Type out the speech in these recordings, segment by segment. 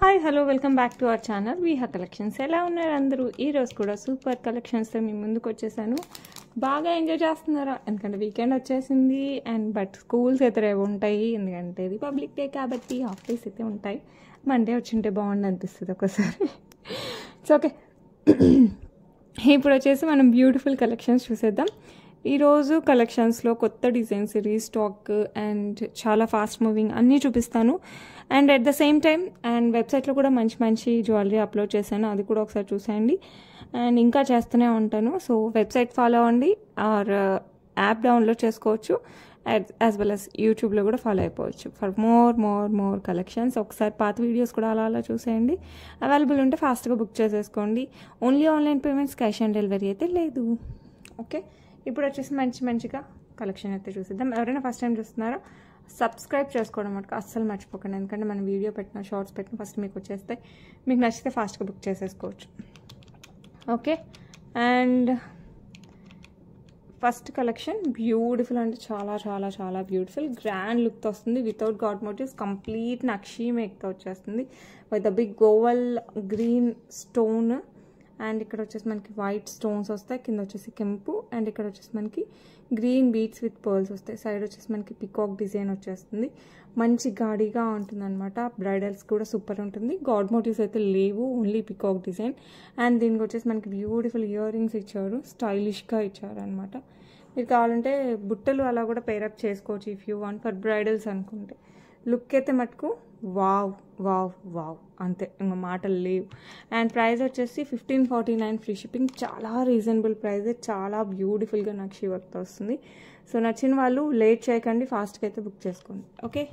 Hi hello welcome back to our channel Veeha collections. ఎలా ఉన్నారు అందరూ? ఈరోజు కూడా సూపర్ కలెక్షన్స్తో మీ ముందుకు వచ్చేసాను. బాగా ఎంజాయ్ చేస్తున్నారా? ఎందుకంటే వీకెండ్ వచ్చేసింది బట్ స్కూల్స్ అయితే రేపు ఉంటాయి, ఎందుకంటే రిపబ్లిక్ డే కాబట్టి హాఫ్ డేస్ అయితే ఉంటాయి. మండే వచ్చింటే బాగుండు అనిపిస్తుంది ఒకసారి. సో ఓకే, ఇప్పుడు వచ్చేసి మనం బ్యూటిఫుల్ కలెక్షన్స్ చూసేద్దాం. ఈరోజు కలెక్షన్స్లో కొత్త డిజైన్స్, రీస్టాక్ అండ్ చాలా ఫాస్ట్ మూవింగ్ అన్నీ చూపిస్తాను. And at the same time వెబ్సైట్లో కూడా మంచి మంచి జ్యువెలరీ అప్లోడ్ చేశాను, అది కూడా ఒకసారి చూసేయండి. అండ్ ఇంకా చేస్తూనే ఉంటాను. సో వెబ్సైట్ ఫాలో అవ్వండి ఆర్ యాప్ డౌన్లోడ్ చేసుకోవచ్చు, యాజ్ వెల్ యాజ్ యూట్యూబ్లో కూడా ఫాలో అయిపోవచ్చు ఫర్ మోర్ కలెక్షన్స్. ఒకసారి పాత వీడియోస్ కూడా అలా చూసేయండి. అవైలబుల్ ఉంటే ఫాస్ట్గా బుక్ చేసేసుకోండి. Only online payments, cash on delivery అయితే లేదు. ఓకే, ఇప్పుడు వచ్చేసి మంచిగా కలెక్షన్ అయితే చూసిద్దాం. ఎవరైనా ఫస్ట్ టైం చూస్తున్నారో సబ్స్క్రైబ్ చేసుకోవడం మటుకు అస్సలు మర్చిపోకండి, ఎందుకంటే మనం వీడియో పెట్టిన షార్ట్స్ పెట్టిన ఫస్ట్ మీకు వచ్చేస్తే మీకు నచ్చితే ఫాస్ట్గా బుక్ చేసేసుకోవచ్చు. Okay, and first collection beautiful అంటే చాలా బ్యూటిఫుల్ గ్రాండ్ లుక్తో వస్తుంది. Without god motives, complete nakshi మేక్తో వచ్చేస్తుంది with the big oval green stone. And ఇక్కడ వచ్చేసి మనకి వైట్ స్టోన్స్ వస్తాయి, కింద వచ్చేసి కెంపు, అండ్ ఇక్కడ వచ్చేసి మనకి గ్రీన్ బీడ్స్ విత్ పర్ల్స్ వస్తాయి. సైడ్ వచ్చేసి మనకి పికాక్ డిజైన్ వచ్చేస్తుంది. మంచి గాడిగా ఉంటుంది అనమాట. బ్రైడల్స్ కూడా సూపర్ ఉంటుంది. గాడ్ మోటివ్స్ అయితే లేవు, ఓన్లీ పికాక్ డిజైన్. అండ్ దీనికి వచ్చేసి మనకి బ్యూటిఫుల్ ఇయర్ రింగ్స్ ఇచ్చారు, స్టైలిష్గా ఇచ్చారు అనమాట. మీరు కావాలంటే బుట్టలు అలా కూడా పేరప్ చేసుకోవచ్చు if you want for bridals అనుకుంటే. లుక్ అయితే మటుకు వావ్ వావ్ వావ్ అంతే, ఇంకా మాటలు లేవు. అండ్ ప్రైస్ వచ్చేసి 1549 ఫ్రీ షిప్పింగ్. చాలా రీజనబుల్ ప్రైస్, చాలా బ్యూటిఫుల్గా నక్షి వర్క్తో వస్తుంది. సో నచ్చిన వాళ్ళు లేట్ చేయకండి, ఫాస్ట్గా అయితే బుక్ చేసుకోండి. Okay,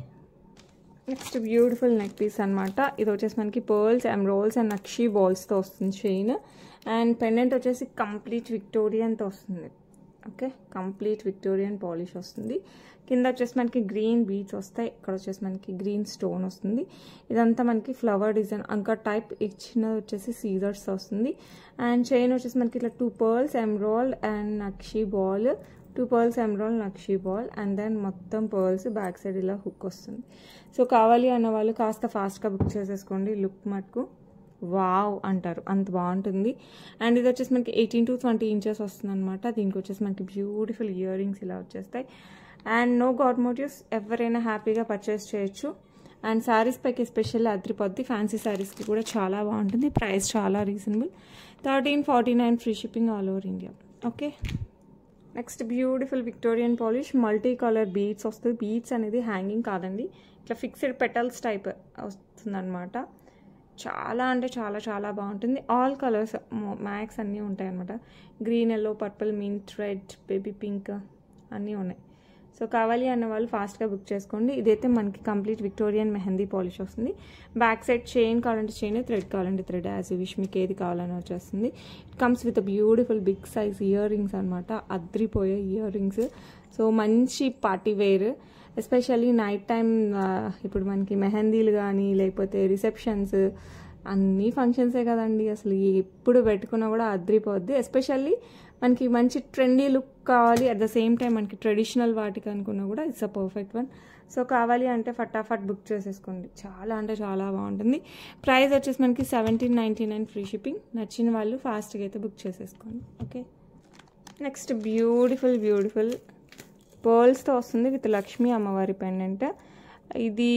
next beautiful neck piece అనమాట. ఇది వచ్చేసి మనకి పర్ల్స్, ఎమరాల్డ్స్ అండ్ నక్షి బాల్స్తో వస్తుంది చైన్. అండ్ పెండెంట్ వచ్చేసి కంప్లీట్ విక్టోరియన్తో వస్తుంది. ఓకే, కంప్లీట్ విక్టోరియన్ పాలిష్ వస్తుంది. కింద వచ్చేసి మనకి గ్రీన్ బీడ్స్ వస్తాయి, ఇక్కడ వచ్చేసి మనకి గ్రీన్ స్టోన్ వస్తుంది. ఇదంతా మనకి ఫ్లవర్ డిజైన్ అంకా టైప్, ఇచ్చినది వచ్చేసి సీజర్స్ వస్తుంది. అండ్ చైన్ వచ్చేసి మనకి ఇట్లా 2 పర్ల్స్ ఎమరాల్డ్ అండ్ నక్షి బాల్, 2 పర్ల్స్ ఎమరాల్డ్ నక్షి బాల్, అండ్ దెన్ మొత్తం పర్ల్స్ బ్యాక్ సైడ్ ఇలా హుక్ వస్తుంది. సో కావాలి అన్న వాళ్ళు కాస్త ఫాస్ట్గా బుక్ చేసేసుకోండి. లుక్ మటుకు వావ్ అంటారు, అంత బాగుంటుంది. అండ్ ఇది వచ్చేసి మనకి 18 to 20 ఇంచెస్ వస్తుంది అనమాట. దీనికి వచ్చేసి మనకి బ్యూటిఫుల్ ఇయర్ రింగ్స్ ఇలా వచ్చేస్తాయి. అండ్ నో గాడ్ మోటివ్స్, ఎవరైనా హ్యాపీగా పర్చేస్ చేయొచ్చు. అండ్ శారీస్ పైకి ఎస్పెషల్లీ అద్రిపోద్ది, ఫ్యాన్సీ శారీస్కి కూడా చాలా బాగుంటుంది. ప్రైస్ చాలా reasonable, 1349 free shipping all over India. Okay, next beautiful Victorian polish multi colour beads వస్తుంది. బీడ్స్ అనేది హ్యాంగింగ్ కాదండి, ఇట్లా ఫిక్స్డ్ పెటల్స్ టైప్ వస్తుంది అనమాట. చాలా అంటే చాలా బాగుంటుంది. ఆల్ కలర్స్ మ్యాక్స్ అన్నీ ఉంటాయి అనమాట. Green, yellow, purple, mint, red, baby pink అన్నీ ఉన్నాయి. సో కావాలి అన్న వాళ్ళు ఫాస్ట్గా బుక్ చేసుకోండి. ఇదైతే మనకి కంప్లీట్ విక్టోరియన్ మెహందీ పాలిష్ వస్తుంది. బ్యాక్ సైడ్ చైన్ కావాలంటే చైన్, థ్రెడ్ కావాలంటే థ్రెడ్, యాజ్ యూ విష్ మీకు ఏది కావాలని వచ్చేస్తుంది. It comes with beautiful big size earrings అనమాట, అద్రిపోయే ఇయర్ రింగ్స్. సో మంచి party wear, especially night time. ఇప్పుడు మనకి మెహందీలు కానీ లేకపోతే రిసెప్షన్స్ అన్నీ ఫంక్షన్సే కదండి, అసలు ఎప్పుడు పెట్టుకున్నా కూడా అద్రిపోద్ది. ఎస్పెషల్లీ మనకి మంచి ట్రెండీ లుక్ కావాలి, అట్ ద సేమ్ టైం మనకి ట్రెడిషనల్ వాటికి అనుకున్నా కూడా it's a perfect one. So కావాలి అంటే ఫటాఫట్ బుక్ చేసేసుకోండి, చాలా అంటే చాలా బాగుంటుంది. ప్రైస్ వచ్చేసి మనకి 1799 ఫ్రీ షిప్పింగ్. నచ్చిన వాళ్ళు ఫాస్ట్గా అయితే బుక్ చేసేసుకోండి. ఓకే, నెక్స్ట్ బ్యూటిఫుల్ పర్ల్స్తో వస్తుంది విత్ లక్ష్మీ అమ్మవారి పెండెంట్. ఇది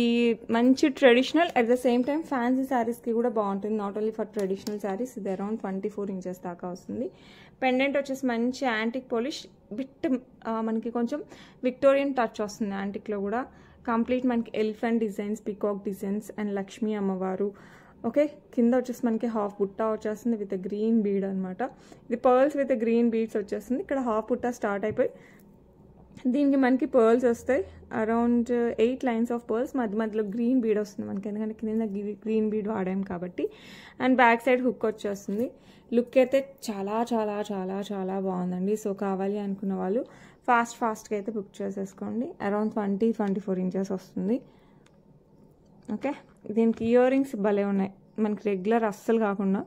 మంచి traditional, at the same time fancy శారీస్కి కూడా బాగుంటుంది. Not only for traditional saris. ఇది అరౌండ్ 24 ఇంచెస్ దాకా వస్తుంది. పెండెంట్ వచ్చేసి మంచి యాంటిక్ పాలిష్, బిట్ మనకి కొంచెం విక్టోరియన్ టచ్ వస్తుంది యాంటిక్లో కూడా. కంప్లీట్ మనకి elephant designs, peacock designs and Lakshmi అమ్మవారు. ఓకే, కింద వచ్చేసి మనకి హాఫ్ బుట్ట వచ్చేస్తుంది విత్ గ్రీన్ బీడ్ అనమాట. ఇది పర్ల్స్ విత్ గ్రీన్ బీడ్స్ వచ్చేస్తుంది. ఇక్కడ హాఫ్ బుట్ట స్టార్ట్ అయిపోయి దీనికి మనకి పర్ల్స్ వస్తాయి, అరౌండ్ 8 లైన్స్ ఆఫ్ పర్ల్స్. మధ్యలో గ్రీన్ బీడ్ వస్తుంది మనకి, ఎందుకంటే కింద గ్రీన్ బీడ్ వాడాం కాబట్టి. అండ్ బ్యాక్ సైడ్ హుక్ వచ్చేస్తుంది. లుక్ అయితే చాలా బాగుందండి. సో కావాలి అనుకున్న వాళ్ళు ఫాస్ట్గా అయితే బుక్ చేసేసుకోండి. అరౌండ్ 20-24 ఇంచెస్ వస్తుంది. ఓకే, దీనికి ఇయర్ రింగ్స్ భలే ఉన్నాయి, మనకి రెగ్యులర్ అస్సలు కాకుండా.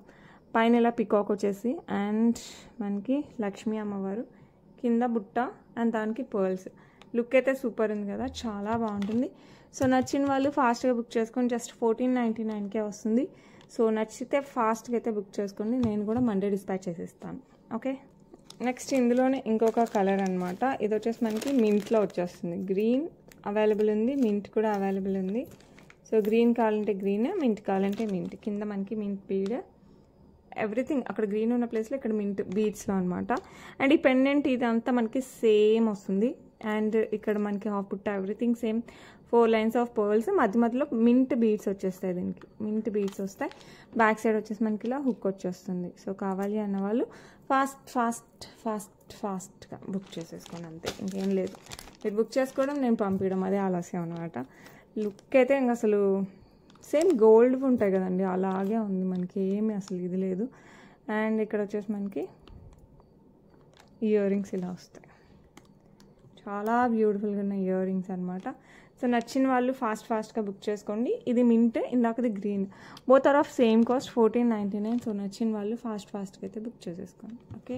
పైన ఇలా పికాక్ వచ్చేసి అండ్ మనకి లక్ష్మీ అమ్మవారు, కింద బుట్ట అండ్ దానికి పర్ల్స్. లుక్ అయితే సూపర్ ఉంది కదా, చాలా బాగుంటుంది. సో నచ్చిన వాళ్ళు ఫాస్ట్గా బుక్ చేసుకొని జస్ట్ 1499కే వస్తుంది. సో నచ్చితే ఫాస్ట్గా అయితే బుక్ చేసుకోండి, నేను కూడా మండే డిస్పాచ్ చేసేస్తాను. ఓకే, నెక్స్ట్ ఇందులోనే ఇంకొక కలర్ అనమాట. ఇది వచ్చేసి మనకి మింట్లో వచ్చేస్తుంది. గ్రీన్ అవైలబుల్ ఉంది, మింట్ కూడా అవైలబుల్ ఉంది. సో గ్రీన్ కావాలంటే గ్రీన్, మింట్ కావాలంటే మింట్. కింద మనకి మింట్ బీడ్, ఎవ్రీథింగ్ అక్కడ గ్రీన్ ఉన్న ప్లేస్లో ఇక్కడ మింట్ బీడ్స్లో అనమాట. అండ్ ఈ పెండెంట్ ఇదంతా మనకి సేమ్ వస్తుంది. అండ్ ఇక్కడ మనకి హాఫ్ బుట్ట everything same, 4 lines of pearls, మధ్య మధ్యలో మింట్ బీడ్స్ వచ్చేస్తాయి. దీనికి మింట్ బీడ్స్ వస్తాయి. బ్యాక్ సైడ్ వచ్చేసి మనకి ఇలా హుక్ వచ్చేస్తుంది. సో కావాలి అన్న వాళ్ళు ఫాస్ట్గా బుక్ చేసేసుకోండి, అంతే, ఇంకేం లేదు. మీరు బుక్ చేసుకోవడం, నేను పంపించడం, అదే ఆలస్యం అనమాట. లుక్ అయితే ఇంక అసలు సేమ్ గోల్డ్ ఉంటాయి కదండి, అలాగే ఉంది. మనకి ఏమి అసలు ఇది లేదు. అండ్ ఇక్కడ వచ్చేసి మనకి ఇయర్ రింగ్స్ ఇలా వస్తాయి. చాలా బ్యూటిఫుల్గా ఉన్న ఇయర్ రింగ్స్ అనమాట. సో నచ్చిన వాళ్ళు ఫాస్ట్గా బుక్ చేసుకోండి. ఇది మింట్, ఇందాకది green, both are of same cost 1499. So నచ్చిన వాళ్ళు ఫాస్ట్గా అయితే బుక్ చేసేసుకోండి. Okay,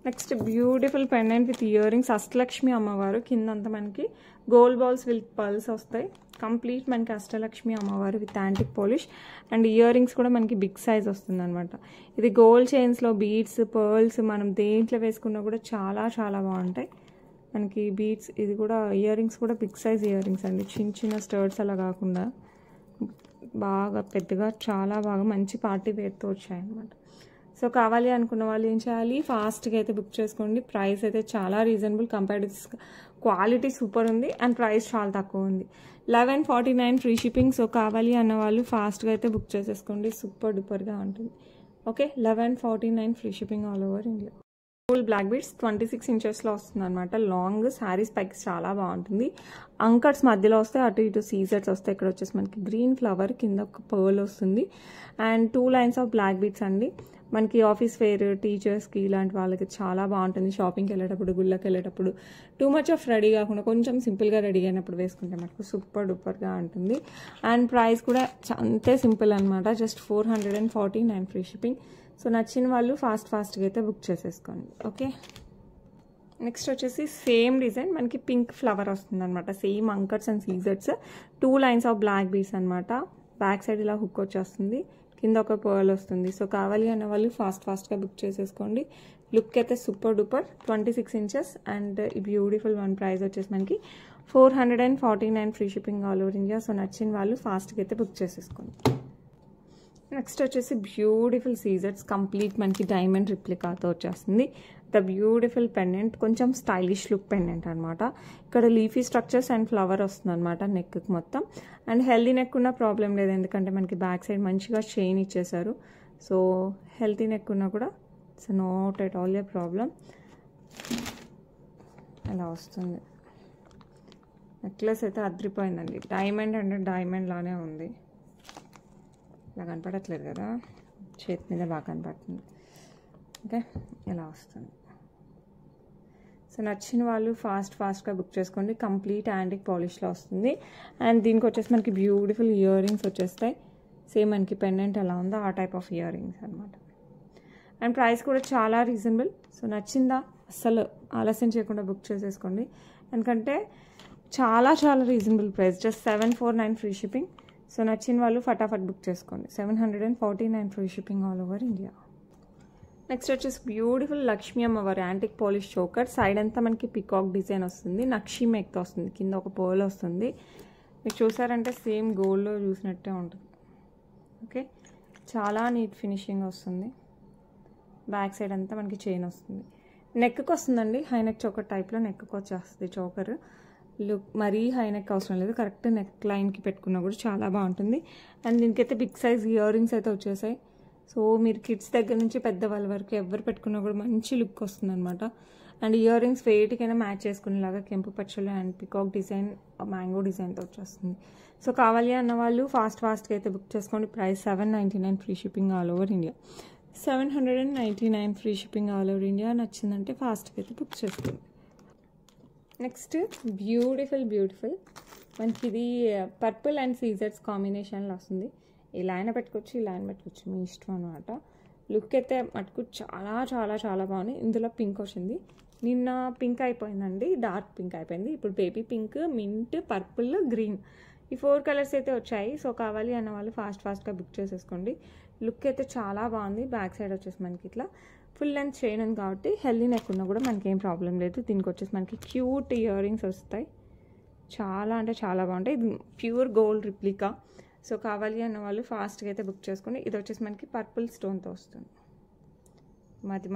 next beautiful pendant with earrings, Ashtalakshmi అమ్మవారు. కిందంతా మనకి గోల్డ్ బాల్స్ విత్ పర్ల్స్ వస్తాయి. కంప్లీట్ మనకి అష్టలక్ష్మి అమ్మవారు with antique polish. And earrings కూడా మనకి బిగ్ సైజ్ వస్తుంది అనమాట. ఇది గోల్డ్ చైన్స్లో బీడ్స్, పర్ల్స్ మనం దేంట్లో వేసుకున్నా కూడా చాలా బాగుంటాయి మనకి బీడ్స్. ఇది కూడా ఇయర్ రింగ్స్ కూడా బిగ్ సైజ్ ఇయర్ రింగ్స్ అండి, చిన్న స్టర్ట్స్ అలా కాకుండా బాగా పెద్దగా, చాలా బాగా మంచి పార్టీ వేర్తో వచ్చాయన్నమాట. సో కావాలి అనుకున్న వాళ్ళు ఏం చేయాలి, ఫాస్ట్గా అయితే బుక్ చేసుకోండి. ప్రైస్ అయితే చాలా రీజనబుల్, కంపారిటివ్ క్వాలిటీ సూపర్ ఉంది. అండ్ ప్రైస్ చాలా తక్కువ ఉంది, 1149 ఫ్రీ షిప్పింగ్. సో కావాలి అన్న వాళ్ళు ఫాస్ట్గా అయితే బుక్ చేసేసుకోండి, సూపర్ డూపర్గా ఉంటుంది. Okay, 1149 free shipping all over India. Full black beads 26 ఇంచెస్లో వస్తుంది అనమాట. లాంగ్ శారీస్ పైకి చాలా బాగుంటుంది. అంకట్స్ మధ్యలో వస్తాయి, అటు ఇటు సీజర్స్ వస్తాయి. ఇక్కడ వచ్చేసి మనకి గ్రీన్ ఫ్లవర్, కింద ఒక పర్ల్ వస్తుంది. And 2 lines of black beads అండి. మనకి ఆఫీస్ వేర్, టీచర్స్కి, ఇలాంటి వాళ్ళకి చాలా బాగుంటుంది. షాపింగ్కి వెళ్ళేటప్పుడు, గుళ్ళకి వెళ్ళేటప్పుడు టూ మచ్ ఆఫ్ రెడీ కాకుండా కొంచెం సింపుల్గా రెడీ అయినప్పుడు వేసుకుంటే మనకు సూపర్ డూపర్గా ఉంటుంది. అండ్ ప్రైస్ కూడా అంతే సింపుల్ అనమాట, జస్ట్ 449 ఫ్రీ షిప్పింగ్. సో నచ్చిన వాళ్ళు ఫాస్ట్గా అయితే బుక్ చేసేసుకోండి. ఓకే, నెక్స్ట్ వచ్చేసి సేమ్ డిజైన్, మనకి పింక్ ఫ్లవర్ వస్తుంది అనమాట. సేమ్ అంకట్స్ అండ్ సీజర్స్, 2 లైన్స్ ఆఫ్ బ్లాక్ బీడ్స్ అనమాట. బ్యాక్ సైడ్ ఇలా హుక్ వచ్చేస్తుంది, కింద ఒక పర్ల్ వస్తుంది. సో కావాలి అన్న వాళ్ళు ఫాస్ట్గా బుక్ చేసేసుకోండి. లుక్ అయితే సూపర్ డూపర్, 26 ఇంచెస్. అండ్ ఈ బ్యూటిఫుల్ వన్ ప్రైస్ వచ్చేసి మనకి 449 free shipping all over India. So నచ్చిన వాళ్ళు ఫాస్ట్గా అయితే బుక్ చేసేసుకోండి. నెక్స్ట్ వచ్చేసి బ్యూటిఫుల్ సీజర్స్, కంప్లీట్ మనకి డైమండ్ రిప్లికాతో వచ్చేస్తుంది. ద బ్యూటిఫుల్ పెండెంట్, కొంచెం స్టైలిష్ లుక్ పెండెంట్ అనమాట. ఇక్కడ లీఫీ స్ట్రక్చర్స్ అండ్ ఫ్లవర్ వస్తుంది అనమాట నెక్కి మొత్తం. అండ్ హెల్దీ నెక్ ఉన్న ప్రాబ్లం లేదు, ఎందుకంటే మనకి బ్యాక్ సైడ్ మంచిగా చైన్ ఇచ్చేసారు. సో హెల్తీ నెక్ ఉన్నా కూడా it's not at all A problem. అలా వస్తుంది. నెక్లెస్ అయితే అద్రిపోయిందండి, డైమండ్ అంటే డైమండ్ లానే ఉంది. ఇలా కనపడట్లేదు కదా, చేతి మీద బాగా కనపడుతుంది. ఓకే, ఇలా వస్తుంది. సో నచ్చిన వాళ్ళు ఫాస్ట్గా బుక్ చేసుకోండి. కంప్లీట్ యాంటిక్ పాలిష్లో వస్తుంది. అండ్ దీనికి వచ్చేసి మనకి బ్యూటిఫుల్ ఇయర్ రింగ్స్ వచ్చేస్తాయి. సేమ్ మనకి పెండెంట్ ఎలా ఉందో ఆ టైప్ ఆఫ్ ఇయర్ రింగ్స్ అనమాట. అండ్ ప్రైస్ కూడా చాలా రీజనబుల్. సో నచ్చిందా అస్సలు ఆలస్యం చేయకుండా బుక్ చేసేసుకోండి, ఎందుకంటే చాలా reasonable price, just 749 free shipping. So నచ్చిన వాళ్ళు ఫటాఫట్ బుక్ చేసుకోండి, 749 free shipping all over India. Next వచ్చేసి బ్యూటిఫుల్ లక్ష్మీ అమ్మవారి యాంటిక్ పాలిష్ చోకర్. సైడ్ అంతా మనకి పికాక్ డిజైన్ వస్తుంది, నక్షి మేక్తో వస్తుంది, కింద ఒక పర్ల్ వస్తుంది. మీరు చూసారంటే సేమ్ గోల్డ్లో చూసినట్టే ఉంటుంది. ఓకే, చాలా నీట్ ఫినిషింగ్ వస్తుంది. బ్యాక్ సైడ్ అంతా మనకి చైన్ వస్తుంది. నెక్కి వస్తుందండి, హై నెక్ చోకర్ టైప్లో నెక్కి వచ్చేస్తుంది చోకర్. లుక్ మరీ హై నెక్ అవసరం లేదు, కరెక్ట్ నెక్ లైన్కి పెట్టుకున్నా కూడా చాలా బాగుంటుంది. అండ్ దీనికైతే బిగ్ సైజ్ ఇయర్ రింగ్స్ అయితే వచ్చేసాయి. సో మీరు కిడ్స్ దగ్గర నుంచి పెద్దవాళ్ళ వరకు ఎవరు పెట్టుకున్నా కూడా మంచి లుక్ వస్తుంది అనమాట. అండ్ ఇయర్ రింగ్స్ వేటికైనా మ్యాచ్ చేసుకునేలాగా కెంపు పచ్చలు అండ్ పికాక్ డిజైన్, మ్యాంగో డిజైన్తో వచ్చేస్తుంది. సో కావాలి అన్న వాళ్ళు ఫాస్ట్గా అయితే బుక్ చేసుకోండి. Price 799 free shipping all over India. 799 free shipping all over India. నచ్చిందంటే ఫాస్ట్గా అయితే బుక్ చేసుకోండి. నెక్స్ట్ బ్యూటిఫుల్ మనకి ఇది పర్పుల్ అండ్ సీజర్స్ కాంబినేషన్లో వస్తుంది. ఇలా అయినా పెట్టుకోవచ్చు, ఇలా అయినా పెట్టుకోవచ్చు, మీ ఇష్టం అనమాట. లుక్ అయితే మటుకు చాలా బాగుంది. ఇందులో పింక్ వచ్చింది, నిన్న పింక్ అయిపోయిందండి, డార్క్ పింక్ అయిపోయింది. ఇప్పుడు baby pink, mint, purple, green ఈ 4 కలర్స్ అయితే వచ్చాయి. సో కావాలి అన్న వాళ్ళు ఫాస్ట్గా బుక్ చేసేసుకోండి. లుక్ అయితే చాలా బాగుంది. బ్యాక్ సైడ్ వచ్చేసి మనకి ఇట్లా ఫుల్ లెంత్ చైన్ ఉంది కాబట్టి హెల్దీ నెక్ ఉన్నా కూడా మనకి ఏం ప్రాబ్లం లేదు. దీనికి వచ్చేసి మనకి క్యూట్ ఇయర్ రింగ్స్ వస్తాయి. చాలా అంటే చాలా బాగుంటాయి. ఇది ప్యూర్ గోల్డ్ రిప్లికా. సో కావాలి అన్న వాళ్ళు ఫాస్ట్గా అయితే బుక్ చేసుకోండి. ఇది వచ్చేసి మనకి పర్పుల్ స్టోన్తో వస్తుంది.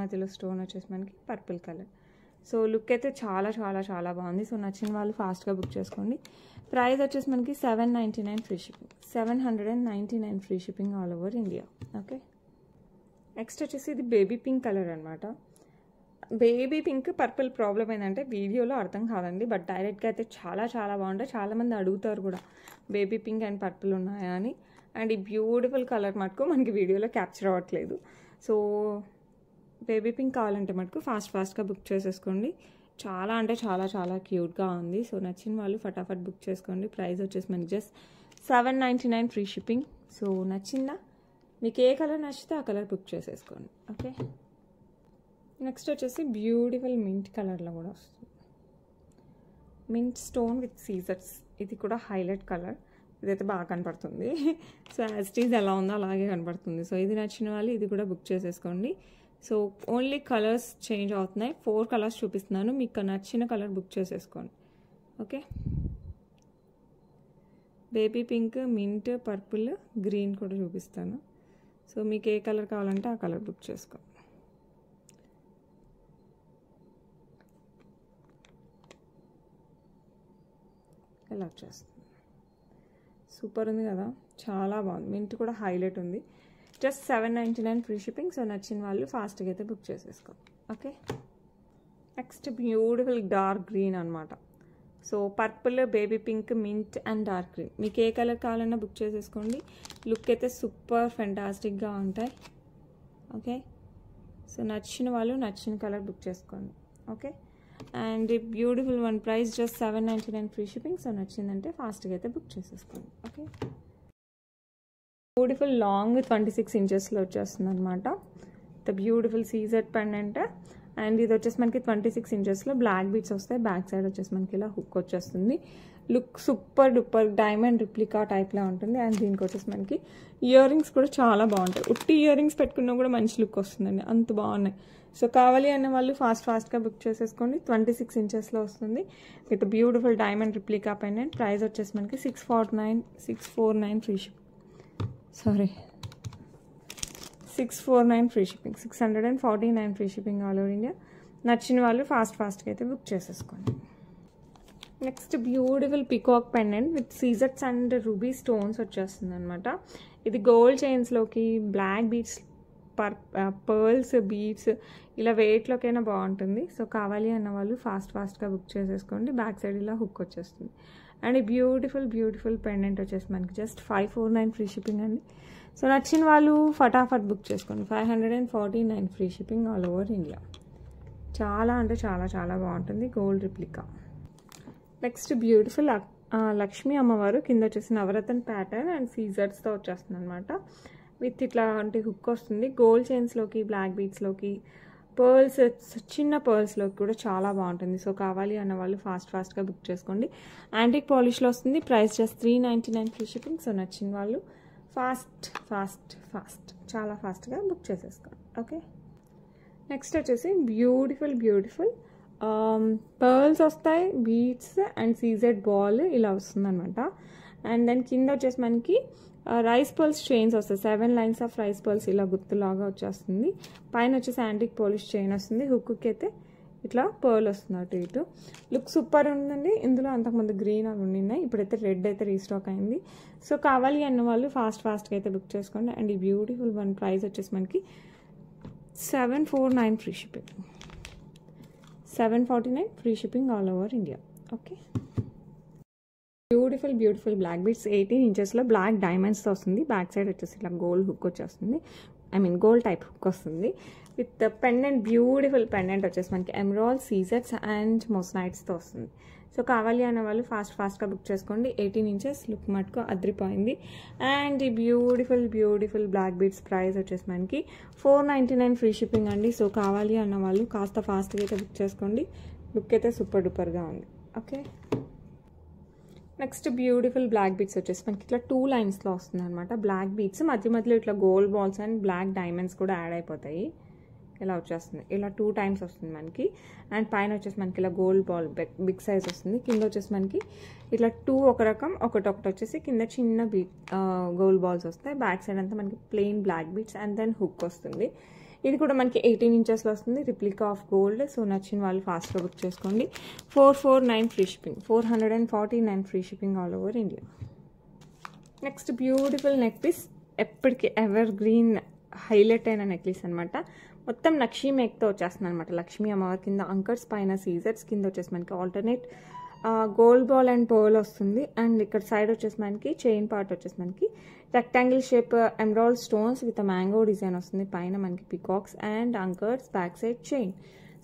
మధ్యలో స్టోన్ వచ్చేసి మనకి పర్పుల్ కలర్. సో లుక్ అయితే చాలా చాలా చాలా బాగుంది. సో నచ్చిన వాళ్ళు ఫాస్ట్గా బుక్ చేసుకోండి. ప్రైస్ వచ్చేసి మనకి $799 free shipping. 799 free shipping all over India. Okay, next వచ్చేసి ఇది బేబీ పింక్ కలర్ అనమాట. బేబీ పింక్ పర్పుల్ ప్రాబ్లం ఏంటంటే వీడియోలో అర్థం కాదండి, బట్ డైరెక్ట్గా అయితే చాలా చాలా బాగుంటాయి. చాలామంది అడుగుతారు కూడా బేబీ పింక్ అండ్ పర్పుల్ ఉన్నాయా అని. అండ్ ఈ బ్యూటిఫుల్ కలర్ మటుకు మనకి వీడియోలో క్యాప్చర్ అవ్వట్లేదు. సో బేబీ పింక్ కావాలంటే మటుకు ఫాస్ట్గా బుక్ చేసేసుకోండి. చాలా అంటే చాలా చాలా క్యూట్గా ఉంది. సో నచ్చిన వాళ్ళు ఫటాఫట్ బుక్ చేసుకోండి. ప్రైస్ వచ్చేసి మనకి జస్ట్ $799 ఫ్రీ షిప్పింగ్. సో నచ్చిందా? మీకు ఏ కలర్ నచ్చితే ఆ కలర్ బుక్ చేసేసుకోండి. ఓకే, నెక్స్ట్ వచ్చేసి బ్యూటిఫుల్ మింట్ కలర్లో కూడా వస్తుంది. మింట్ స్టోన్ విత్ సీజర్స్. ఇది కూడా హైలైట్ కలర్. ఇదైతే బాగా కనపడుతుంది. సో యాజ్ ఇట్ ఈజ్ ఎలా ఉందో అలాగే కనపడుతుంది. సో ఇది నచ్చిన వాళ్ళు ఇది కూడా బుక్ చేసేసుకోండి. సో ఓన్లీ కలర్స్ చేంజ్ అవుతున్నాయి. 4 కలర్స్ చూపిస్తున్నాను. మీకు నచ్చిన కలర్ బుక్ చేసేసుకోండి. Okay, baby pink, mint, purple, green కూడా చూపిస్తాను. సో మీకు ఏ కలర్ కావాలంటే ఆ కలర్ బుక్ చేసుకోండి. ఎలా వచ్చేస్తుంది, సూపర్ ఉంది కదా, చాలా బాగుంది. మింట్ కూడా హైలైట్ ఉంది. Just $799 free shipping. సో నచ్చిన వాళ్ళు ఫాస్ట్గా అయితే బుక్ చేసేసుకోండి. Okay, next beautiful dark green అనమాట. So purple, baby pink, mint and dark green. మీకు ఏ కలర్ కావాలన్నా బుక్ చేసేసుకోండి. లుక్ అయితే సూపర్ ఫెంటాస్టిక్గా ఉంటాయి. ఓకే, సో నచ్చిన వాళ్ళు నచ్చిన కలర్ బుక్ చేసుకోండి. Okay, and beautiful one price just $799 free shipping. So నచ్చిందంటే ఫాస్ట్గా అయితే బుక్ చేసేసుకోండి. ఓకే, బ్యూటిఫుల్ లాంగ్ 26 ఇంచెస్లో వచ్చేస్తుంది అనమాట. ద బ్యూటిఫుల్ సీజర్ పెండెంట్. అండ్ ఇది వచ్చేసి మనకి 26 ఇంచెస్లో బ్లాక్ బీట్స్ వస్తాయి. బ్యాక్ సైడ్ వచ్చేసి మనకి ఇలా హుక్ వచ్చేస్తుంది. Look super duper diamond replica టైప్లో ఉంటుంది. అండ్ దీనికి వచ్చేసి మనకి ఇయర్ రింగ్స్ కూడా చాలా బాగుంటాయి. ఉట్టి ఇయర్ రింగ్స్ పెట్టుకున్నా కూడా మంచి లుక్ వస్తుందండి, అంత బాగున్నాయి. సో కావాలి అన్న వాళ్ళు ఫాస్ట్గా బుక్ చేసేసుకోండి. 26 ఇంచెస్లో వస్తుంది with beautiful diamond replica pendant. Price వచ్చేసి మనకి $649 free ship. Sorry, $649 free shipping. 649 free shipping all over India. నచ్చిన వాళ్ళు ఫాస్ట్గా అయితే బుక్ చేసేసుకోండి. Next beautiful peacock pendant with సీజర్స్ అండ్ రూబీ స్టోన్స్ వచ్చేస్తుంది అనమాట. ఇది గోల్డ్ చైన్స్లోకి బ్లాక్ బీడ్స్, పర్ల్స్, బీడ్స్ ఇలా వెయిట్లోకైనా బాగుంటుంది. సో కావాలి అన్న వాళ్ళు ఫాస్ట్గా బుక్ చేసేసుకోండి. బ్యాక్ సైడ్ ఇలా హుక్ వచ్చేస్తుంది. అండ్ ఈ బ్యూటిఫుల్ పెండెంట్ వచ్చేసి మనకి జస్ట్ $549 ఫ్రీ షిప్పింగ్ అండి. సో నచ్చిన వాళ్ళు ఫటాఫట్ బుక్ చేసుకోండి. $549 free shipping all over India. చాలా అంటే చాలా చాలా బాగుంటుంది, gold replica. Next beautiful Lakshmi అమ్మవారు. కింద వచ్చేసి నవరత్న ప్యాటర్న్ అండ్ సీజర్స్తో వచ్చేస్తుంది అనమాట. విత్ ఇట్లాంటి హుక్ వస్తుంది. గోల్డ్ చైన్స్లోకి, బ్లాక్ బీడ్స్లోకి, పర్ల్స్, చిన్న పర్ల్స్లోకి కూడా చాలా బాగుంటుంది. సో కావాలి అన్న వాళ్ళు ఫాస్ట్గా బుక్ చేసుకోండి. యాంటిక్ పాలిష్లో వస్తుంది. Price just $399 free shipping. So నచ్చిన వాళ్ళు ఫాస్ట్ చాలా ఫాస్ట్గా బుక్ చేసేసుకోండి. ఓకే, నెక్స్ట్ వచ్చేసి బ్యూటిఫుల్ పర్ల్స్ వస్తాయి, బీడ్స్ అండ్ సీజెడ్ బాల్ ఇలా వస్తుందన్నమాట. అండ్ దెన్ కింద వచ్చేసి మనకి రైస్ పర్ల్స్ చైన్స్ వస్తాయి. 7 లైన్స్ ఆఫ్ రైస్ పర్ల్స్ ఇలా గుర్తులాగా వచ్చేస్తుంది. పైన వచ్చేసి యాంటిక్ పాలిష్ చైన్ వస్తుంది. హుక్కి అయితే ఇట్లా పర్ల్ వస్తుంది అటు ఇటు. లుక్ సూపర్ ఉందండి. ఇందులో అంతకుముందు గ్రీన్ అవి ఉన్నాయి, ఇప్పుడైతే రెడ్ అయితే రీస్టాక్ అయింది. సో కావాలి అన్న వాళ్ళు ఫాస్ట్గా అయితే బుక్ చేసుకోండి. అండ్ ఈ బ్యూటిఫుల్ వన్ ప్రైస్ వచ్చేసి మనకి $749 free shipping. 749 free shipping all over India. Okay, beautiful black beads 18 ఇంచెస్లో బ్లాక్ డైమండ్స్తో వస్తుంది. బ్యాక్ సైడ్ వచ్చేసి ఇలా గోల్డ్ హుక్ వచ్చేస్తుంది. గోల్డ్ టైప్ హుక్ వస్తుంది విత్ పెండెంట్. బ్యూటిఫుల్ పెండెంట్ వచ్చేసి మనకి ఎమరాల్డ్, సీజర్స్ అండ్ మొస్నైట్స్తో వస్తుంది. సో సో కావాలి అన్న వాళ్ళు ఫాస్ట్గా బుక్ చేసుకోండి. 18 ఇంచెస్ లుక్ మటుకు అదిరిపోయింది. అండ్ ఈ బ్యూటిఫుల్ బ్లాక్ బీడ్స్ ప్రైస్ వచ్చేసి మనకి 499 ఫ్రీ షిప్పింగ్ అండి. సో కావాలి అన్న వాళ్ళు కాస్త ఫాస్ట్గా అయితే బుక్ చేసుకోండి. లుక్ అయితే సూపర్ డూపర్గా ఉంది. Okay, next beautiful black beads వచ్చేసి మనకి ఇట్లా 2 లైన్స్లో వస్తుంది అనమాట. బ్లాక్ బీడ్స్ మధ్యలో ఇట్లా gold balls and black diamonds కూడా యాడ్ అయిపోతాయి. ఇలా వచ్చేస్తుంది, ఇలా 2 టైమ్స్ వస్తుంది మనకి. అండ్ పైన వచ్చేసి మనకి ఇలా గోల్డ్ బాల్ బిగ్ సైజ్ వస్తుంది. కింద వచ్చేసి మనకి ఇట్లా 2 ఒక రకం ఒకటి వచ్చేసి కింద చిన్న గోల్డ్ బాల్స్ వస్తాయి. బ్యాక్ సైడ్ అంతా మనకి plain black beads and then hook వస్తుంది. ఇది కూడా మనకి 18 ఇంచెస్లో వస్తుంది, రిప్లికా ఆఫ్ గోల్డ్. సో నచ్చిన వాళ్ళు ఫాస్ట్గా బుక్ చేసుకోండి. 449 free shipping, 449 free shipping all over India. Next beautiful neck piece, ఎప్పటికీ ఎవర్ గ్రీన్ హైలైట్ అయిన నెక్లెస్ అనమాట. మొత్తం నక్షి మేక్తో వచ్చేస్తుంది అనమాట. లక్ష్మీ అమ్మవారి కింద అంకర్స్, పైన సీజర్స్, కింద వచ్చేసి మనకి alternate gold ball and pearl వస్తుంది. అండ్ ఇక్కడ సైడ్ వచ్చేసి మనకి చైన్ పార్ట్ వచ్చేసి మనకి rectangle shape emerald stones with mango design వస్తుంది. పైన మనకి peacocks and anchors, back side chain.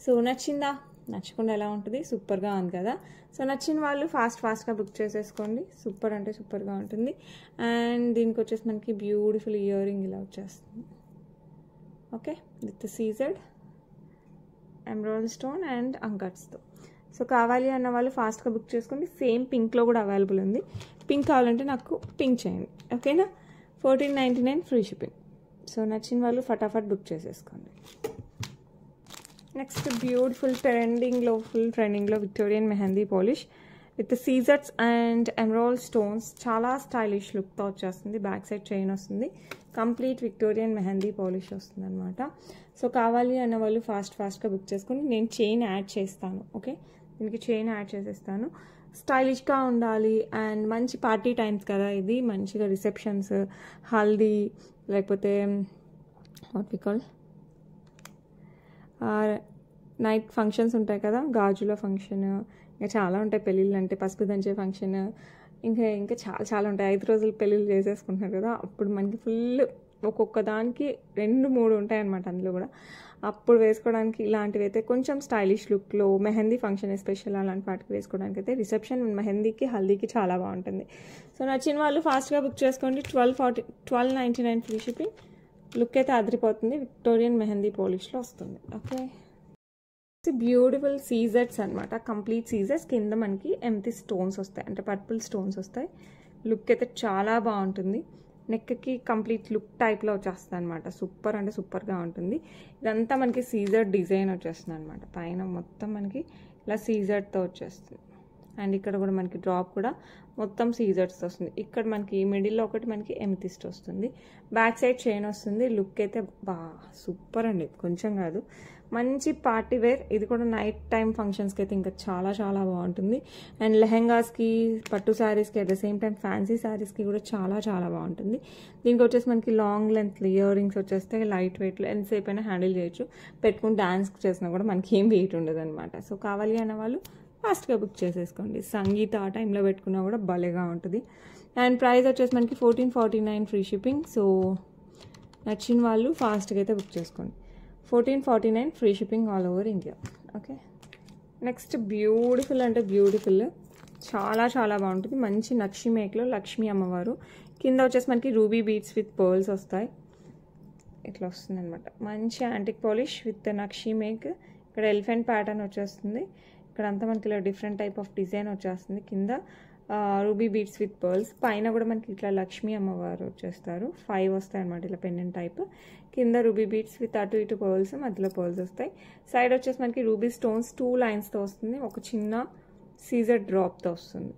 So నచ్చిందా? నచ్చకుండా ఎలా ఉంటుంది? సూపర్గా ఉంది కదా. సో నచ్చిన వాళ్ళు ఫాస్ట్గా బుక్ చేసేసుకోండి. సూపర్ అంటే సూపర్గా ఉంటుంది. అండ్ దీనికి వచ్చేసి మనకి బ్యూటిఫుల్ ఇయర్ రింగ్ ఇలా వచ్చేస్తుంది. ఓకే, విత్ సీజర్డ్ ఎమరాల్డ్ స్టోన్ అండ్ అంకర్స్తో. సో కావాలి అన్న వాళ్ళు ఫాస్ట్గా బుక్ చేసుకోండి. సేమ్ పింక్లో కూడా అవైలబుల్ ఉంది. పింక్ కావాలంటే నాకు పింక్ చేయండి. ఓకేనా? 1499 ఫ్రీ షిప్పింగ్. సో నచ్చిన వాళ్ళు ఫటాఫట్ బుక్ చేసేసుకోండి. నెక్స్ట్ బ్యూటిఫుల్ ఫుల్ ట్రెండింగ్లో విక్టోరియన్ మెహందీ పాలిష్ విత్ సీజర్స్ అండ్ ఎమరాల్డ్ స్టోన్స్. చాలా స్టైలిష్ లుక్తో వచ్చేస్తుంది. బ్యాక్ సైడ్ చైన్ వస్తుంది. కంప్లీట్ విక్టోరియన్ మెహందీ పాలిష్ వస్తుంది అనమాట. సో కావాలి అన్న వాళ్ళు ఫాస్ట్గా బుక్ చేసుకోండి. నేను చైన్ యాడ్ చేస్తాను. ఓకే, దీనికి చైన్ యాడ్ చేసేస్తాను. స్టైలిష్గా ఉండాలి అండ్ మంచి పార్టీ టైమ్స్ కదా ఇది. మంచిగా రిసెప్షన్స్, హల్దీ, లేకపోతే what we call night functions ఉంటాయి కదా, గాజుల ఫంక్షన్, ఇంకా చాలా ఉంటాయి పెళ్ళిళ్ళు అంటే, పసుపు దంచే ఫంక్షన్, ఇంకా చాలా ఉంటాయి. 5 రోజులు పెళ్ళిళ్ళు చేసేసుకుంటున్నారు కదా, అప్పుడు మనకి ఫుల్ ఒక్కొక్క దానికి 2-3 ఉంటాయి అన్నమాట. అందులో కూడా అప్పుడు వేసుకోవడానికి ఇలాంటివి అయితే కొంచెం స్టైలిష్ లుక్లో, మెహందీ ఫంక్షన్ ఎస్పెషల్ అలాంటి వాటికి వేసుకోవడానికి అయితే రిసెప్షన్, మెహందీకి, హల్దీకి చాలా బాగుంటుంది. సో నచ్చిన వాళ్ళు ఫాస్ట్గా బుక్ చేసుకోండి. 1299 ఫ్రీ షిప్పింగ్. లుక్ అయితే అదిరిపోతుంది. విక్టోరియన్ మెహందీ పాలిష్లో వస్తుంది. ఓకే, బ్యూటిఫుల్ సీజర్స్ అనమాట. కంప్లీట్ సీజర్స్, కింద మనకి ఎంటీ స్టోన్స్ వస్తాయి, అంటే పర్పుల్ స్టోన్స్ వస్తాయి. లుక్ అయితే చాలా బాగుంటుంది. నెక్కి కంప్లీట్ లుక్ టైప్లో వచ్చేస్తుంది అనమాట. సూపర్ అంటే సూపర్గా ఉంటుంది. ఇదంతా మనకి సీజర్ డిజైన్ వచ్చేస్తుంది అనమాట. పైన మొత్తం మనకి ఇలా సీజర్తో వచ్చేస్తుంది. అండ్ ఇక్కడ కూడా మనకి డ్రాప్ కూడా మొత్తం సీజర్స్ వస్తుంది. ఇక్కడ మనకి మిడిల్లో ఒకటి మనకి ఎమితిస్ట్ వస్తుంది. బ్యాక్ సైడ్ చైన్ వస్తుంది. లుక్ అయితే సూపర్ అండి, కొంచెం కాదు. మంచి పార్టీ వేర్. ఇది కూడా నైట్ టైం ఫంక్షన్స్కి అయితే ఇంకా చాలా బాగుంటుంది. అండ్ లెహెంగాస్కి, పట్టు శారీస్కి, at the same time fancy శారీస్కి కూడా చాలా బాగుంటుంది. దీనికి వచ్చేసి మనకి లాంగ్ లెంత్ ఇయర్ రింగ్స్ వచ్చేస్తే లైట్ వెయిట్లో ఎంతసేపు అయినా హ్యాండిల్ చేయొచ్చు. పెట్టుకుని డాన్స్ చేసినా కూడా మనకి ఏం వెయిట్ ఉండదు అనమాట. సో కావాలి అన్న వాళ్ళు ఫాస్ట్గా బుక్ చేసేసుకోండి. సంగీత ఆ టైంలో పెట్టుకున్నా కూడా భలేగా ఉంటుంది. అండ్ ప్రైస్ వచ్చేసి మనకి 1449 ఫ్రీ షిప్పింగ్. సో నచ్చిన వాళ్ళు ఫాస్ట్గా అయితే బుక్ చేసుకోండి. 1449 free shipping all over India. Okay, next beautiful అంటే బ్యూటిఫుల్, చాలా బాగుంటుంది. మంచి నక్షి మేక్లో లక్ష్మీ అమ్మవారు. కింద వచ్చేసి మనకి రూబీ బీడ్స్ విత్ పర్ల్స్ వస్తాయి. ఇట్లా వస్తుంది అనమాట. మంచి antique polish with nakshi make. ఇక్కడ ఎలిఫెంట్ ప్యాటర్న్ వచ్చేస్తుంది. ఇక్కడ అంతా మనకి ఇలా డిఫరెంట్ టైప్ ఆఫ్ డిజైన్ వచ్చేస్తుంది. కింద రూబీ బీడ్స్ విత్ పర్ల్స్. పైన కూడా మనకి ఇట్లా లక్ష్మీ అమ్మవారు వచ్చేస్తారు. 5 వస్తాయి అనమాట ఇలా పెండెంట్ టైప్. కింద రూబీ బీడ్స్ విత్ అటు ఇటు పర్ల్స్, మధ్యలో పర్ల్స్ వస్తాయి. సైడ్ వచ్చేసి మనకి రూబీ స్టోన్స్ 2 లైన్స్తో వస్తుంది. ఒక చిన్న సీజర్ డ్రాప్తో వస్తుంది.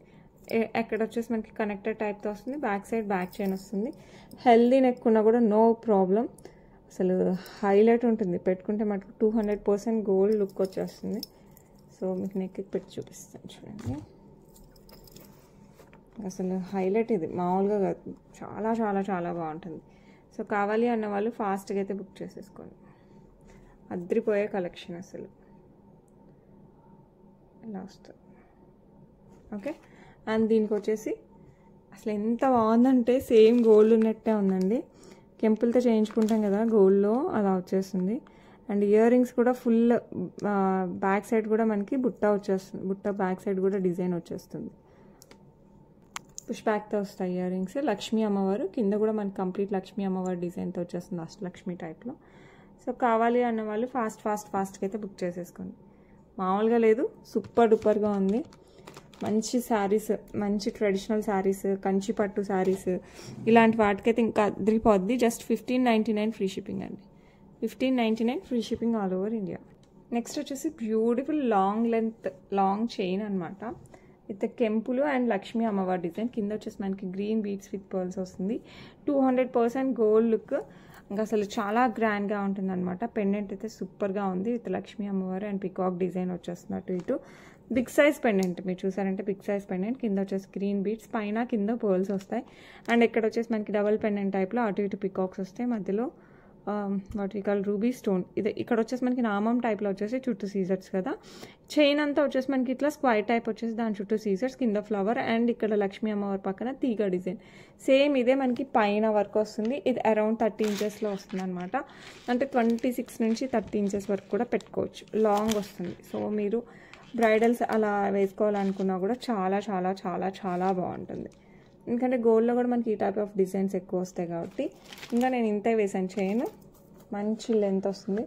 ఎక్కడ వచ్చేసి మనకి కనెక్టెడ్ టైప్తో వస్తుంది. బ్యాక్ సైడ్ బ్యాక్ చైన్ వస్తుంది. హెల్దీ నెక్ ఉన్నా కూడా నో ప్రాబ్లం, అసలు హైలైట్ ఉంటుంది. పెట్టుకుంటే మనకు 200% గోల్డ్ లుక్ వచ్చేస్తుంది. సో మీకు నెక్కి పెట్టి చూపిస్తాను చూడండి. అసలు హైలైట్ ఇది, మామూలుగా కాదు. చాలా బాగుంటుంది. సో కావాలి అన్న వాళ్ళు ఫాస్ట్గా అయితే బుక్ చేసేసుకోండి. అద్రిపోయే కలెక్షన్ అసలు ఇలా వస్తుంది. ఓకే, అండ్ దీనికి వచ్చేసి అసలు ఎంత బాగుందంటే సేమ్ గోల్డ్ ఉన్నట్టే ఉందండి. కెంపుల్తో చేయించుకుంటాం కదా గోల్డ్లో, అలా వచ్చేస్తుంది. అండ్ ఇయర్ రింగ్స్ కూడా ఫుల్ బ్యాక్ సైడ్ కూడా మనకి బుట్ట వచ్చేస్తుంది, బుట్ట బ్యాక్ సైడ్ కూడా డిజైన్ వచ్చేస్తుంది. పుష్ బ్యాక్తో వస్తాయి ఇయర్ రింగ్స్. లక్ష్మీ అమ్మవారు కింద కూడా మనకి కంప్లీట్ లక్ష్మీ అమ్మవారు డిజైన్తో వచ్చేస్తుంది, అష్టలక్ష్మి టైప్లో. సో కావాలి అన్న వాళ్ళు ఫాస్ట్గా అయితే బుక్ చేసేసుకోండి. మామూలుగా లేదు, సూపర్ డూపర్గా ఉంది. మంచి శారీస్, మంచి ట్రెడిషనల్ శారీస్, కంచి పట్టు శారీస్, ఇలాంటి వాటికైతే ఇంకా అదిరిపోద్ది. జస్ట్ 1599 ఫ్రీ షిప్పింగ్ అండి. 1599 free shipping all over India. Next వచ్చేసి beautiful long length long chain అనమాట. విత్ కెంపులు అండ్ లక్ష్మీ అమ్మవారి డిజైన్. కింద వచ్చేసి మనకి గ్రీన్ బీడ్స్ విత్ పర్ల్స్ వస్తుంది. 200% గోల్డ్ లుక్, ఇంకా అసలు చాలా గ్రాండ్గా ఉంటుంది అనమాట. పెండెంట్ అయితే సూపర్గా ఉంది విత్ లక్ష్మీ అమ్మవారు అండ్ పికాక్ డిజైన్ వచ్చేస్తుంది అటు ఇటు. బిగ్ సైజ్ పెండెంట్ మీరు చూసారంటే బిగ్ సైజ్ పెండెంట్. కింద వచ్చేసి గ్రీన్ బీడ్స్, పైన కింద పర్ల్స్ వస్తాయి. అండ్ ఇక్కడ వచ్చేసి మనకి డబల్ పెండెంట్ టైప్లో అటు ఇటు పికాక్స్ వస్తాయి. మధ్యలో what we call ruby stone. ఇది ఇక్కడ వచ్చేసి మనకి నామం టైప్లో వచ్చేసి చుట్టూ సీజర్స్ కదా. చైన్ అంతా వచ్చేసి మనకి ఇట్లా స్క్వైర్ టైప్ వచ్చేసి దాని చుట్టూ సీజర్స్, కింద ఫ్లవర్ అండ్ ఇక్కడ లక్ష్మీ అమ్మవారి పక్కన తీగ డిజైన్. సేమ్ ఇదే మనకి పైన వర్క్ వస్తుంది. ఇది అరౌండ్ 30 ఇంచెస్లో వస్తుంది అనమాట. అంటే 26 నుంచి 30 ఇంచెస్ వరకు కూడా పెట్టుకోవచ్చు. లాంగ్ వస్తుంది. సో మీరు బ్రైడల్స్ అలా వేసుకోవాలనుకున్నా కూడా చాలా చాలా చాలా చాలా బాగుంటుంది. ఎందుకంటే గోల్డ్లో కూడా మనకి ఈ టైప్ ఆఫ్ డిజైన్స్ ఎక్కువ వస్తాయి కాబట్టి. ఇంకా నేను ఇంతే వేసాను చైన్. మంచి లెంత్ వస్తుంది.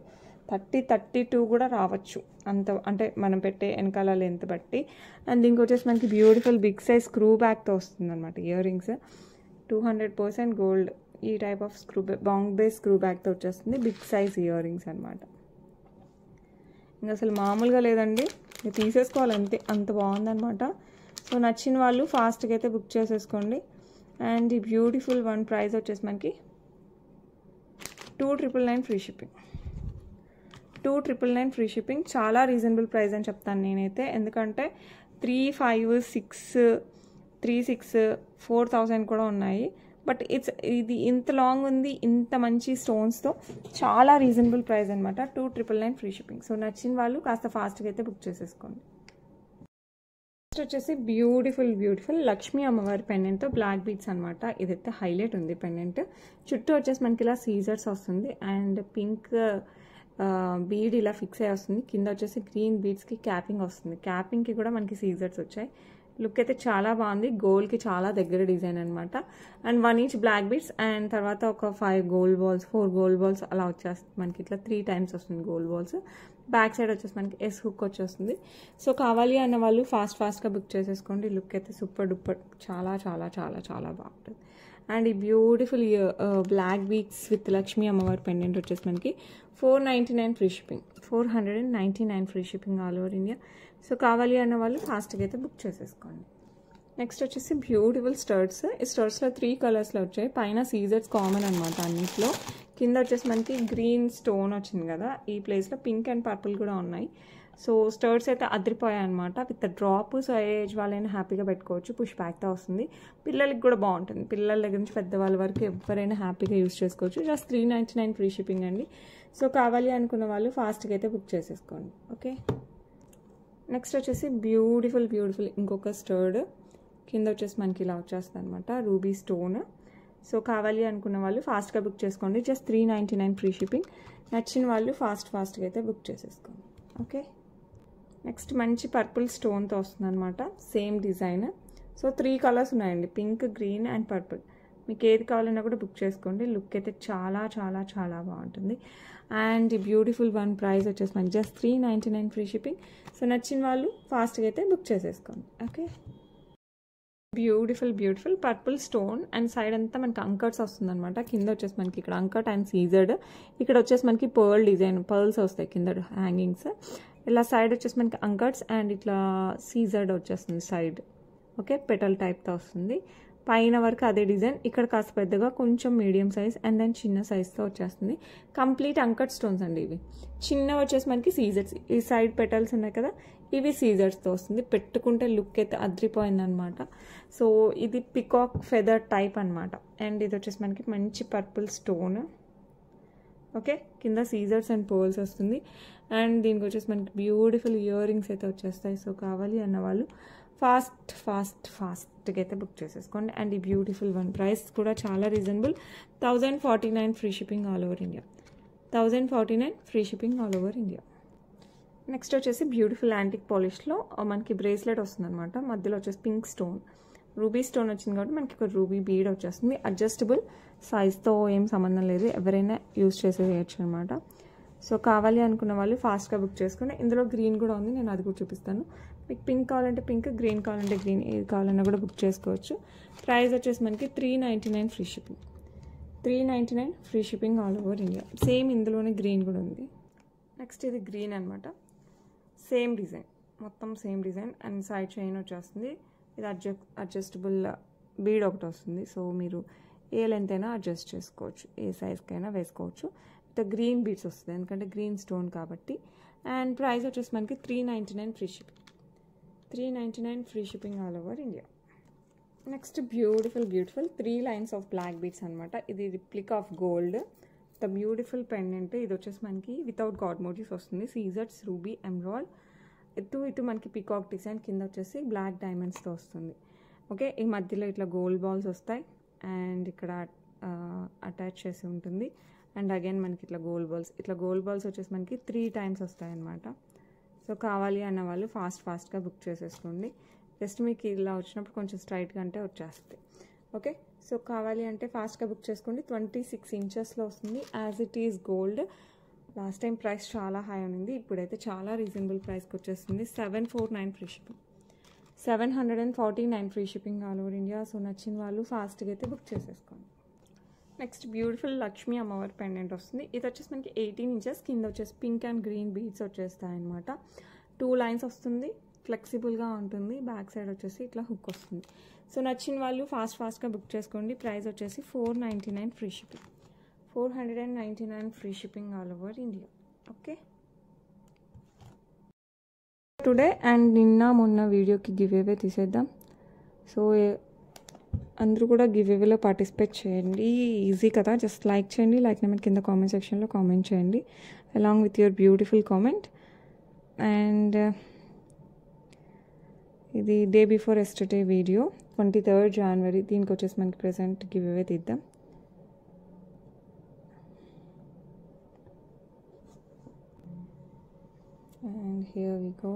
30-32 కూడా రావచ్చు అంత, అంటే మనం పెట్టే వెనకాల లెంత్ బట్టి. అండ్ దీనికి వచ్చేసి మనకి బ్యూటిఫుల్ బిగ్ సైజ్ స్క్రూ బ్యాక్తో వస్తుంది అనమాట ఇయర్ రింగ్స్. 200% గోల్డ్, ఈ టైప్ ఆఫ్ బాంగ్ బేస్ స్క్రూ బ్యాక్తో వచ్చేస్తుంది. బిగ్ సైజ్ ఇయర్ రింగ్స్ అనమాట. ఇంకా అసలు మామూలుగా లేదండి, తీసేసుకోవాలి అంతే, అంత బాగుందనమాట. సో నచ్చిన వాళ్ళు ఫాస్ట్గా అయితే బుక్ చేసేసుకోండి. అండ్ ఈ బ్యూటిఫుల్ వన్ ప్రైస్ వచ్చేసి మనకి 2999 ఫ్రీ షిప్పింగ్. 2999 free shipping. చాలా రీజనబుల్ ప్రైస్ అని చెప్తాను నేనైతే. ఎందుకంటే 3,5,6,3,6, 4,000 కూడా ఉన్నాయి. బట్ ఇది ఇంత లాంగ్ ఉంది, ఇంత మంచి స్టోన్స్తో చాలా రీజనబుల్ ప్రైస్ అనమాట. 2999 ఫ్రీ షిప్పింగ్. సో నచ్చిన వాళ్ళు కాస్త ఫాస్ట్గా అయితే బుక్ చేసేసుకోండి. నెక్స్ట్ వచ్చేసి బ్యూటిఫుల్ లక్ష్మీ అమ్మవారి పెండెంట్తో బ్లాక్ బీడ్స్ అనమాట. ఇదైతే హైలైట్ ఉంది పెండెంట్. చుట్టూ వచ్చేసి మనకి ఇలా సీజర్స్ వస్తుంది అండ్ పింక్ బీడ్ ఇలా ఫిక్స్ అయ్యి వస్తుంది. కింద వచ్చేసి గ్రీన్ బీడ్స్కి క్యాపింగ్ వస్తుంది. క్యాపింగ్కి కూడా మనకి సీజర్స్ వచ్చాయి. లుక్ అయితే చాలా బాగుంది. గోల్డ్కి చాలా దగ్గర డిజైన్ అనమాట. And 1 each black beads and తర్వాత ఒక 5 గోల్డ్ బాల్స్, 4 గోల్డ్ బాల్స్ అలా వచ్చేస్తుంది మనకి. ఇట్లా 3 times వస్తుంది గోల్డ్ బాల్స్. బ్యాక్ సైడ్ వచ్చేసి మనకి ఎస్ హుక్ వచ్చేస్తుంది. సో కావాలి అన్న వాళ్ళు ఫాస్ట్గా బుక్ చేసేసుకోండి. లుక్ అయితే సూపర్ డూపర్, చాలా చాలా చాలా చాలా బాగుంటుంది. అండ్ ఈ beautiful black beads with Lakshmi అమ్మవారి పెండెంట్ వచ్చేసి మనకి 499 free shipping. 499 free shipping all over India. So కావాలి అన్న వాళ్ళు ఫాస్ట్గా అయితే బుక్ చేసేసుకోండి. నెక్స్ట్ వచ్చేసి బ్యూటిఫుల్ స్టర్ట్స్. ఈ స్టర్ట్స్లో 3 కలర్స్లో వచ్చాయి. పైన సీజర్స్ కామన్ అనమాట అన్నింటిలో. కింద వచ్చేసి మనకి గ్రీన్ స్టోన్ వచ్చింది కదా, ఈ ప్లేస్లో పింక్ అండ్ పర్పుల్ కూడా ఉన్నాయి. సో స్టర్ట్స్ అయితే అదిరిపోయాయి అనమాట. With drop. సో ఏజ్ వాళ్ళైనా హ్యాపీగా పెట్టుకోవచ్చు. పుష్ బ్యాక్తో వస్తుంది. పిల్లలకి కూడా బాగుంటుంది. పిల్లల దగ్గర నుంచి పెద్దవాళ్ళ వరకు ఎవరైనా హ్యాపీగా యూజ్ చేసుకోవచ్చు. జస్ట్ 399 ఫ్రీ షిప్పింగ్ అండి. సో కావాలి అనుకున్న వాళ్ళు ఫాస్ట్గా అయితే బుక్ చేసేసుకోండి. ఓకే. నెక్స్ట్ వచ్చేసి బ్యూటిఫుల్ ఇంకొక స్టర్డ్. కింద వచ్చేసి మనకి ఇలా వచ్చేస్తుంది అనమాట రూబీ స్టోన్. సో కావాలి అనుకున్న వాళ్ళు ఫాస్ట్గా బుక్ చేసుకోండి. Just 399 free shipping. నచ్చిన వాళ్ళు ఫాస్ట్గా అయితే బుక్ చేసేసుకోండి. ఓకే. నెక్స్ట్ మంచి పర్పుల్ స్టోన్తో వస్తుంది అనమాట. Same design. సో 3 కలర్స్ ఉన్నాయండి, పింక్, గ్రీన్ అండ్ పర్పుల్. మీకు ఏది కావాలన్నా కూడా బుక్ చేసుకోండి. లుక్ అయితే చాలా చాలా చాలా బాగుంటుంది. అండ్ ఈ బ్యూటిఫుల్ వన్ ప్రైస్ వచ్చేసి మనకి జస్ట్ 399 ఫ్రీ షిప్పింగ్. సో నచ్చిన వాళ్ళు ఫాస్ట్గా అయితే బుక్ చేసేసుకోండి. Okay. Beautiful purple stone and side అంతా మనకి అంకట్స్ వస్తుంది అనమాట. కింద వచ్చేసి మనకి ఇక్కడ అంకట్ అండ్ సీజర్డ్. ఇక్కడ వచ్చేసి మనకి పర్ల్ డిజైన్, పర్ల్స్ వస్తాయి కింద హ్యాంగింగ్స్. ఇలా సైడ్ వచ్చేసి మనకి అంకట్స్ అండ్ ఇట్లా సీజర్డ్ వచ్చేస్తుంది సైడ్. ఓకే. పెటల్ టైప్తో వస్తుంది. పైన వరకు అదే డిజైన్. ఇక్కడ కాస్త పెద్దగా, కొంచెం మీడియం సైజ్ అండ్ దెన్ చిన్న సైజ్తో వచ్చేస్తుంది. కంప్లీట్ అంకట్ స్టోన్స్ అండి ఇవి. చిన్న వచ్చేసి మనకి సీజర్స్, ఈ సైడ్ పెటల్స్ ఉన్నాయి కదా, ఇవి సీజర్స్తో వస్తుంది. పెట్టుకుంటే లుక్ అయితే అద్రిపోయింది అనమాట. సో ఇది పికాక్ ఫెదర్ టైప్ అనమాట. అండ్ ఇది వచ్చేసి మనకి మంచి పర్పుల్ స్టోన్. ఓకే. కింద సీజర్స్ అండ్ పర్ల్స్ వస్తుంది. అండ్ దీనికి వచ్చేసి మనకి బ్యూటిఫుల్ ఇయర్ రింగ్స్ అయితే వచ్చేస్తాయి. సో కావాలి అన్న వాళ్ళు ఫాస్ట్గా అయితే బుక్ చేసేసుకోండి. అండ్ ఈ బ్యూటిఫుల్ వన్ ప్రైస్ కూడా చాలా reasonable. 1049 free shipping all over India. 1049 free shipping all over India. Next వచ్చేసి బ్యూటిఫుల్ యాంటిక్ పాలిష్లో మనకి బ్రేస్లెట్ వస్తుంది అనమాట. మధ్యలో వచ్చేసి పింక్ స్టోన్, రూబీ స్టోన్ వచ్చింది కాబట్టి మనకి ఇక్కడ రూబీ బీడ్ వచ్చేస్తుంది. అడ్జస్టబుల్, సైజ్తో ఏం సంబంధం లేదు, ఎవరైనా యూజ్ చేసేయచ్చు అనమాట. సో కావాలి అనుకున్న వాళ్ళు ఫాస్ట్గా బుక్ చేసుకుని, ఇందులో గ్రీన్ కూడా ఉంది, నేను అది కూడా చూపిస్తాను. మీకు పింక్ కావాలంటే పింక్, గ్రీన్ కావాలంటే గ్రీన్, ఏది కావాలన్నా కూడా బుక్ చేసుకోవచ్చు. ప్రైస్ వచ్చేసి మనకి 399 free shipping. 399 free shipping all over India. Same ఇందులోనే గ్రీన్ కూడా ఉంది. నెక్స్ట్ ఇది గ్రీన్ అనమాట. సేమ్ డిజైన్, మొత్తం same design and side chain వచ్చేస్తుంది. ఇది అడ్జస్టబుల్ బీడ్ ఒకటి వస్తుంది. సో మీరు ఏ లెంత్ అయినా అడ్జస్ట్ చేసుకోవచ్చు, ఏ సైజ్కైనా వేసుకోవచ్చు. విత్ గ్రీన్ బీడ్స్ వస్తుంది ఎందుకంటే గ్రీన్ స్టోన్ కాబట్టి. అండ్ ప్రైస్ వచ్చేసి మనకి 399 free shipping. 399 free shipping all over India. Next beautiful 3 lines of black beads అనమాట. ఇది replica of gold. The beautiful pendant. ఇది వచ్చేసి మనకి వితౌట్ గాడ్ మోటివ్స్ వస్తుంది. సీజర్స్, రూబీ, ఎమరాల్డ్, ఇటు మనకి పికాక్ డిజైన్, కింద వచ్చేసి బ్లాక్ డైమండ్స్తో వస్తుంది. ఓకే, ఈ మధ్యలో ఇట్లా గోల్డ్ బాల్స్ వస్తాయి అండ్ ఇక్కడ అటాచ్ చేసి ఉంటుంది. అండ్ అగైన్ మనకి ఇట్లా గోల్డ్ బాల్స్ వచ్చేసి మనకి 3 టైమ్స్ వస్తాయి అన్నమాట. సో కావాలి అన్న వాళ్ళు ఫాస్ట్గా బుక్ చేసేసుకోండి. జస్ట్ మీకు ఇలా వచ్చినప్పుడు కొంచెం స్ట్రైట్గా అంటే వచ్చేస్తుంది. ఓకే, సో కావాలి అంటే ఫాస్ట్గా బుక్ చేసుకోండి. 26 ఇంచెస్లో వస్తుంది. As it is gold. Last time price చాలా హై ఉంది, ఇప్పుడైతే చాలా రీజనబుల్ ప్రైస్కి వచ్చేస్తుంది. 749 free shipping. 749 free shipping all over India. So నచ్చిన వాళ్ళు ఫాస్ట్గా అయితే బుక్ చేసేసుకోండి. నెక్స్ట్ బ్యూటిఫుల్ లక్ష్మీ అమ్మవారి పెండెంట్ వస్తుంది. ఇది వచ్చేసి మనకి 18 ఇంచెస్, కింద వచ్చేసి పింక్ అండ్ గ్రీన్ బీడ్స్ వచ్చేస్తాయి అనమాట. 2 లైన్స్ వస్తుంది, ఫ్లెక్సిబుల్గా ఉంటుంది. బ్యాక్ సైడ్ వచ్చేసి ఇట్లా హుక్ వస్తుంది. సో నచ్చిన వాళ్ళు ఫాస్ట్గా బుక్ చేసుకోండి. ప్రైస్ వచ్చేసి 499 free shipping. 499 free shipping all over India. Okay, today and నిన్న మొన్న వీడియోకి గివ్ అవే తీసేద్దాం. సో అందరూ కూడా గివ్ అవేలో పార్టిసిపేట్ చేయండి. ఈజీ కదా, జస్ట్ లైక్ చేయండి. లైక్ నెంబర్ కింద కామెంట్ సెక్షన్లో కామెంట్ చేయండి along with your beautiful comment. And ఇది day before yesterday video, 23rd January. దీనికి వచ్చేసి మనకి ప్రెసెంట్ గివ్ అవే తీద్దాం. And here we go.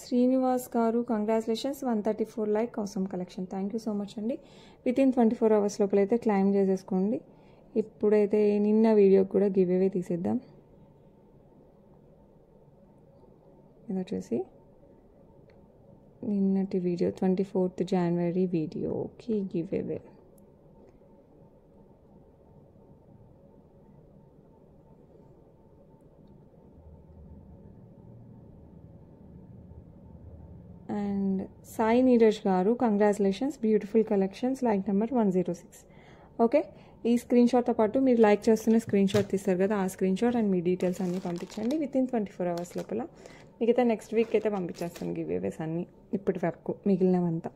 Srinivas గారు కంగ్రాచులేషన్స్, 134 లైక్, అవసరం collection. Thank you so much అండి. వితిన్ 24 hours లోపల అయితే క్లైమ్ చేసేసుకోండి. ఇప్పుడైతే నిన్న వీడియోకి కూడా గివ్ అవే తీసేద్దాం. ఇది వచ్చేసి నిన్నటి వీడియో 24th January వీడియోకి give away. And Sai Neeraj గారు congratulations, beautiful collections, like number 106. Okay, ఈ స్క్రీన్ షాట్తో పాటు మీరు లైక్ చేస్తున్న స్క్రీన్ షాట్ తీస్తారు కదా, ఆ స్క్రీన్ షాట్ అండ్ మీ డీటెయిల్స్ అన్నీ పంపించండి. వితిన్ 24 hours లోపల. మిగతా నెక్స్ట్ వీక్ అయితే పంపించేస్తాను గివ్ అవేస్ అన్నీ, ఇప్పటి వరకు మిగిలినవంతా.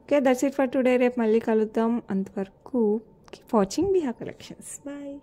Okay, that's it for today. రేపు మళ్ళీ కలుద్దాం. అంతవరకు కీప్ వాచింగ్ బిహా కలెక్షన్స్. బాయ్.